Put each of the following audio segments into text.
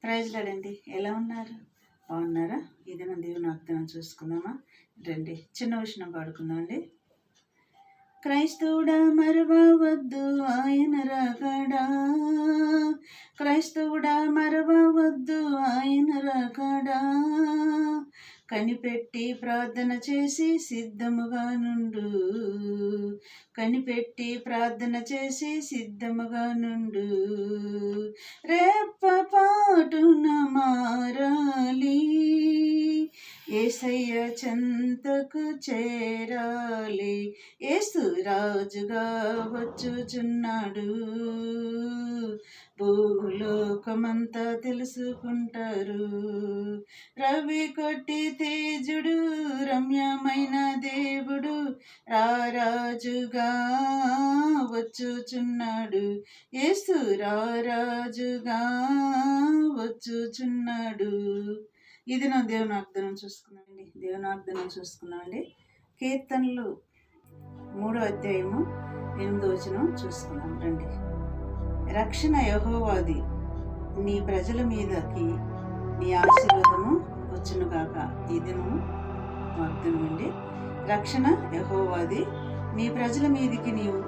Praise లాడండి. ఎలా ఉన్నారు? బాగున్నారా? ఇది నా దేవుని వాగ్దానం చూసుకుందామా? రండి, చిన్న విషయం పాడుకుందామండి. క్రైస్తవుడా మరవవద్దు ఆయన రాకడా, క్రైస్తవుడా మరవవద్దు ఆయన రాకడా, కనిపెట్టి ప్రార్థన చేసి సిద్ధముగా నుండు, కనిపెట్టి ప్రార్థన చేసి సిద్ధముగా నుండు, రెప్పపాటున మారాలి, యేసయ్య చెంతకు చేరాలి, యేసు రాజుగా వచ్చుచున్నాడు, భూలోకమంతా తెలుసుకుంటారు, రవి కొట్టి తేజుడు రమ్యమైన దేవుడు రారాజుగా వచ్చుచున్నాడు, యేసు రారాజుగా వచ్చుచున్నాడు. ఇది నా దేవుని వాగ్దానం చూసుకున్నామండి. దేవుని వాగ్దానం చూసుకున్నామండి. కీర్తనలు 3వ అధ్యాయము 8వ వచనం చూసుకున్నాం. రండి. రక్షణ యెహోవాది, నీ ప్రజల మీదకి నీ ఆశీర్వాదము వచ్చునుగాక. ఈ దినము వాగ్దానం అండి. రక్షణ యెహోవాది, నీ ప్రజల మీదకి నీవు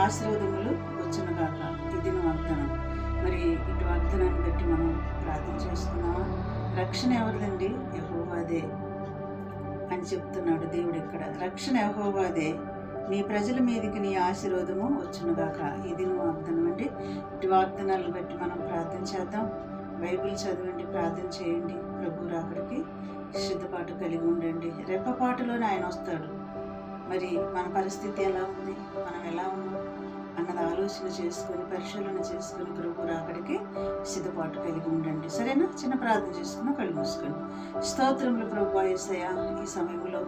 ఆశీర్వాదములు వచ్చునుగాక. ఈ దినం వాగ్దానం. మరి ఇటు వాగ్దానాన్ని బట్టి మనం ప్రార్థన చేసుకున్నామా? రక్షణ ఎవరిదండి? యెహోవాదే అని చెప్తున్నాడు దేవుడు ఇక్కడ. రక్షణ యెహోవాదే, నీ ప్రజల మీదకి నీ ఆశీర్వాదము వచ్చునుగాక. ఇది నువ్వు వాగ్దానం అండి. ఇటు వాగ్దానాలను బట్టి మనం ప్రార్థన చేద్దాం. బైబిల్ చదవండి, ప్రార్థన చేయండి. ప్రభు రాకడికి సిద్ధపాటు కలిగి ఉండండి. రెప్పపాటులోనే ఆయన వస్తాడు. మరి మన పరిస్థితి ఎలా ఉంది, మనం ఎలా ఉన్నాం అన్నది ఆలోచన చేసుకొని, పరిశీలన చేసుకొని ప్రభు రాకడికి సిద్ధపాటు కలిగి ఉండండి. సరేనా? చిన్న ప్రార్థన చేసుకుని కళ్ళు మూసుకోండి. స్తోత్రములు ప్రభువా యేసయ్యా, ఈ సమయంలో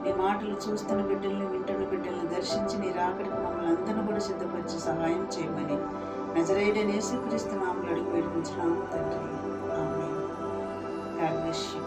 నీ మాటలు చూస్తున్న బిడ్డల్ని, వింటున్న బిడ్డల్ని దర్శించి నీ రాకడికి మమ్మల్ని అందరినీ కూడా సిద్ధపరిచి సహాయం చేయమని నజరేయుడైన యేసుక్రీస్తు నామములో అడిగి వేడుకుంటున్నాము తండ్రి. ఆమేన్. God bless you.